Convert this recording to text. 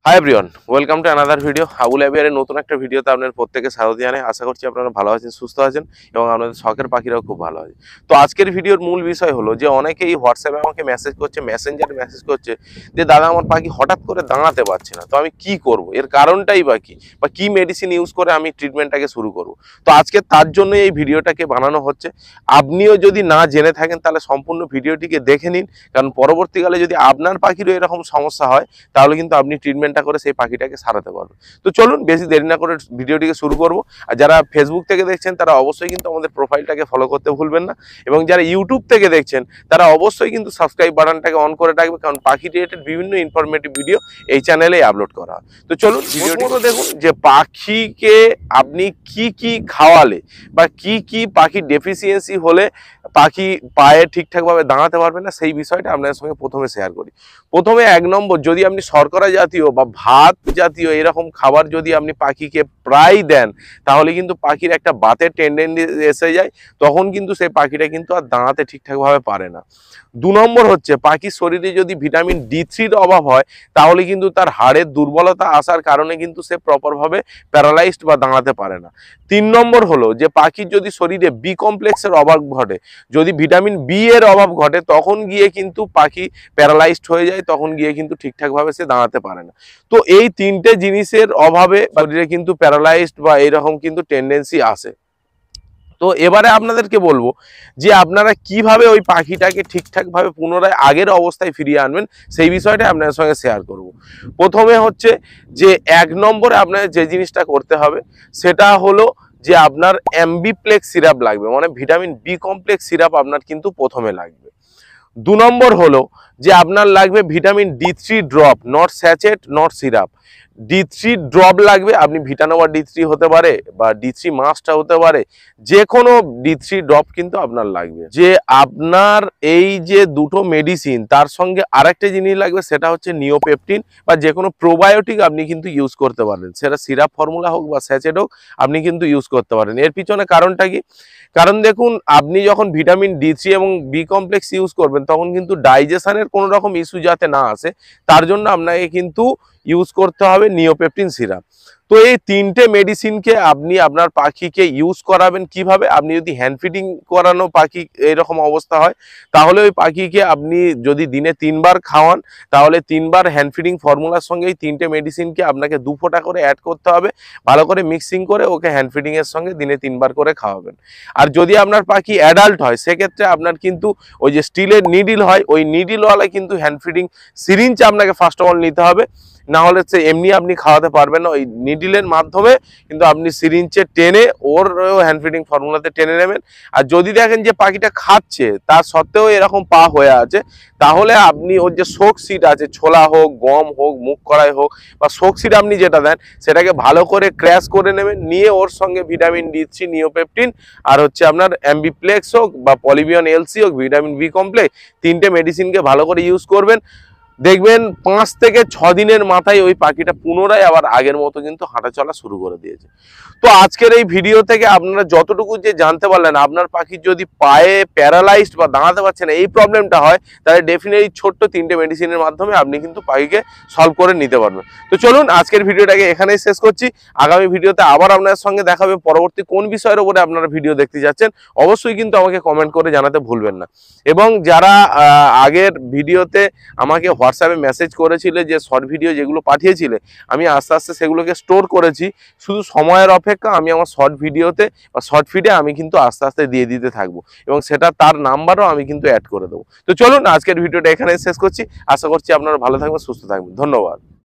High everyone, welcome to another video. Abul অ্যাবিয়ারের নতুন একটা ভিডিওতে আপনাদের প্রত্যেকে স্বাগত জানাই। আশা করছি আপনারা ভালো আছেন, সুস্থ আছেন এবং আপনাদের শখের পাখিরাও খুব ভালো আছে। তো আজকের ভিডিওর মূল বিষয় হলো যে অনেকেই হোয়াটসঅ্যাপে আমাকে মেসেজ করছে, মেসেঞ্জারে মেসেজ করছে যে দাদা আমার পাখি হঠাৎ করে দাঁড়াতে পারছে না, তো আমি কি করব, এর কারণটাই বা কি মেডিসিন ইউজ করে আমি ট্রিটমেন্টটাকে শুরু করব। তো আজকে তার জন্য এই ভিডিওটাকে বানানো হচ্ছে। আপনিও যদি না জেনে থাকেন তাহলে সম্পূর্ণ ভিডিওটিকে দেখে নিন, কারণ পরবর্তীকালে যদি আপনার পাখিরও এরকম সমস্যা হয় তাহলে কিন্তু আপনি ট্রিটমেন্টটা করে সেই পাখিটাকে সারাতে পারবেন। তো চলুন বেশি দেরি না করে ভিডিওটিকে শুরু করব। আর যারা ফেসবুক থেকে দেখছেন তারা অবশ্যই কিন্তু আমাদের প্রোফাইলটাকে ফলো করতে ভুলবেন না, এবং যারা ইউটিউব থেকে দেখছেন তারা অবশ্যই কিন্তু সাবস্ক্রাইব বাটনটাকে অন করে রাখবে, কারণ পাখি রিলেটেড বিভিন্ন ইনফরমেটিভ ভিডিও এই চ্যানেলে আপলোড করা হয়। তো চলুন ভিডিওটি দেখুন যে পাখিকে আপনি কি কি খাওয়ালে বা কি কি পাখির ডেফিসিয়েন্সি হলে পাখি পায়ে ঠিকঠাকভাবে দাঁড়াতে পারবে না, সেই বিষয়টা আপনাদের সঙ্গে প্রথমে শেয়ার করি। প্রথমে 1 নম্বর, যদি আপনি শর্করা জাতীয় বা ভাত জাতীয় এরকম খাবার যদি আপনি পাখিকে প্রায় দেন তাহলে কিন্তু পাখির একটা বাতের টেন্ডেন্সি এসে যায়, তখন কিন্তু সেই পাখিটা কিন্তু আর দাঁড়াতে ঠিকঠাকভাবে পারে না। 2 নম্বর হচ্ছে, পাখির শরীরে যদি ভিটামিন D3-র অভাব হয় তাহলে কিন্তু তার হাড়ের দুর্বলতা আসার কারণে কিন্তু সে প্রপারভাবে প্যারালাইজড বা দাঁড়াতে পারে না। 3 নম্বর হলো যে পাখির যদি শরীরে বি কমপ্লেক্সের অভাব ঘটে, যদি ভিটামিন বি এর অভাব ঘটে, তখন গিয়ে কিন্তু পাখি প্যারালাইজড হয়ে যায়, তখন গিয়ে কিন্তু ঠিকঠাকভাবে সে দাঁড়াতে পারে না। তো এই 3টে জিনিসের অভাবে শরীরে কিন্তু প্যারালাইজড বা এরকম কিন্তু টেন্ডেন্সি আসে। তো এবারে আপনাদেরকে বলবো যে আপনারা কিভাবে ওই পাখিটাকে ঠিকঠাকভাবে পুনরায় আগের অবস্থায় ফিরিয়ে আনবেন, সেই বিষয়টা আপনাদের সঙ্গে শেয়ার করব। প্রথমে হচ্ছে যে 1 নম্বরে আপনাদের যে জিনিসটা করতে হবে সেটা হলো যে আপনার অ্যাম্বিপ্লেক্স সিরাপ লাগবে, মানে ভিটামিন বি কমপ্লেক্স সিরাপ আপনার কিন্তু প্রথমে লাগবে। 2 নম্বর হলো যে আপনার লাগবে vitamin D3 drop, not sachet, not syrup. D3 drop লাগবে, আপনি ভিটানোভা D3 হতে পারে বা D3 মাস্টটা হতে পারে, যে কোনো D3 ড্রপ কিন্তু আপনার লাগবে। যে আপনার এই যে দুটো মেডিসিন তার সঙ্গে আরেকটা জিনিস লাগবে, সেটা হচ্ছে নিওপেপটিন বা যে কোনো প্রোবায়োটিক আপনি কিন্তু ইউজ করতে পারেন, সেটা সিরাপ ফর্মুলা হোক বা স্যাচেট হোক, আপনি কিন্তু ইউজ করতে পারেন। এর পিছনে কারণটা কি? কারণ দেখুন, আপনি যখন ভিটামিন D3 এবং বি কমপ্লেক্স ইউজ করবেন তখন কিন্তু ডাইজেশনের কোনো রকম ইস্যু যাতে না আসে তার জন্য আপনাকে কিন্তু ইউজ করতে হবে নিওপেপটিন সিরাপ। তো এই 3টে মেডিসিনকে আপনি আপনার পাখিকে ইউজ করাবেন কিভাবে? আপনি যদি হ্যান্ড ফিডিং করানো পাখি এরকম অবস্থা হয় তাহলে ওই পাখিকে আপনি যদি দিনে 3 বার খাওয়ান তাহলে 3 বার হ্যান্ড ফিডিং ফর্মুলার সঙ্গে এই 3টে মেডিসিনকে আপনাকে 2 ফোঁটা করে অ্যাড করতে হবে, ভালো করে মিক্সিং করে ওকে হ্যান্ড ফিডিং এর সঙ্গে দিনে 3 বার করে খাওয়াবেন। আর যদি আপনার পাখি অ্যাডাল্ট হয় সেক্ষেত্রে আপনার কিন্তু ওই যে স্টিলের নিডিল হয়, ওই নিডিলওয়ালা কিন্তু হ্যান্ড ফিডিং সিরিঞ্জ আপনাকে ফার্স্ট অফ অল নিতে হবে, না হলে সে এমনি আপনি খাওয়াতে পারবেন না। ওই নিডিলের মাধ্যমে কিন্তু আপনি সিরিঞ্জে টেনে ওর হ্যান্ড ফিডিং ফর্মুলাতে টেনে নেবেন। আর যদি দেখেন যে পাখিটা খাচ্ছে তার সত্ত্বেও এরকম পা হয়ে আছে, তাহলে আপনি ওর যে শোক সিড আছে, ছোলা হোক, গম হোক, মুগ কড়াই হোক বা শোক সিড আপনি যেটা দেন সেটাকে ভালো করে ক্র্যাশ করে নেবেন, নিয়ে ওর সঙ্গে ভিটামিন D3, নিওপেপটিন আর হচ্ছে আপনার অ্যাম্বিপ্লেক্স হোক বা পলিবিয়ন LC হোক, ভিটামিন বি কমপ্লেক্স, 3টে মেডিসিনকে ভালো করে ইউজ করবেন। দেখবেন 5 থেকে 6 দিনের মাথায় ওই পাখিটা পুনরায় আবার আগের মতো কিন্তু হাঁটা চলা শুরু করে দিয়েছে। তো আজকের এই ভিডিও থেকে আপনারা যতটুকু যে জানতে পারলেন, আপনার পাখির যদি পায়ে প্যারালাইজড বা দাঁড়াতে পারছে না এই প্রবলেমটা হয়, তাহলে ডেফিনেটলি ছোট্ট 3টে মেডিসিনের মাধ্যমে আপনি কিন্তু পাখিকে সলভ করে নিতে পারবেন। তো চলুন আজকের ভিডিওটাকে এখানেই শেষ করছি। আগামী ভিডিওতে আবার আপনাদের সঙ্গে দেখা হবে। পরবর্তী কোন বিষয়ের উপরে আপনারা ভিডিও দেখতে যাচ্ছেন অবশ্যই কিন্তু আমাকে কমেন্ট করে জানাতে ভুলবেন না। এবং যারা আগের ভিডিওতে আমাকে হোয়াটসঅ্যাপে মেসেজ করেছিলে যে শর্ট ভিডিও যেগুলো পাঠিয়েছিলে, আমি আস্তে আস্তে সেগুলোকে স্টোর করেছি। শুধু সময়ের অপেক্ষা, আমি আমার শর্ট ভিডিওতে বা শর্ট ফিডে আমি কিন্তু আস্তে আস্তে দিয়ে দিতে থাকবো, এবং সেটা তার নাম্বারও আমি কিন্তু অ্যাড করে দেবো। তো চলুন আজকের ভিডিওটা এখানে শেষ করছি। আশা করছি আপনারা ভালো থাকবেন, সুস্থ থাকবেন। ধন্যবাদ।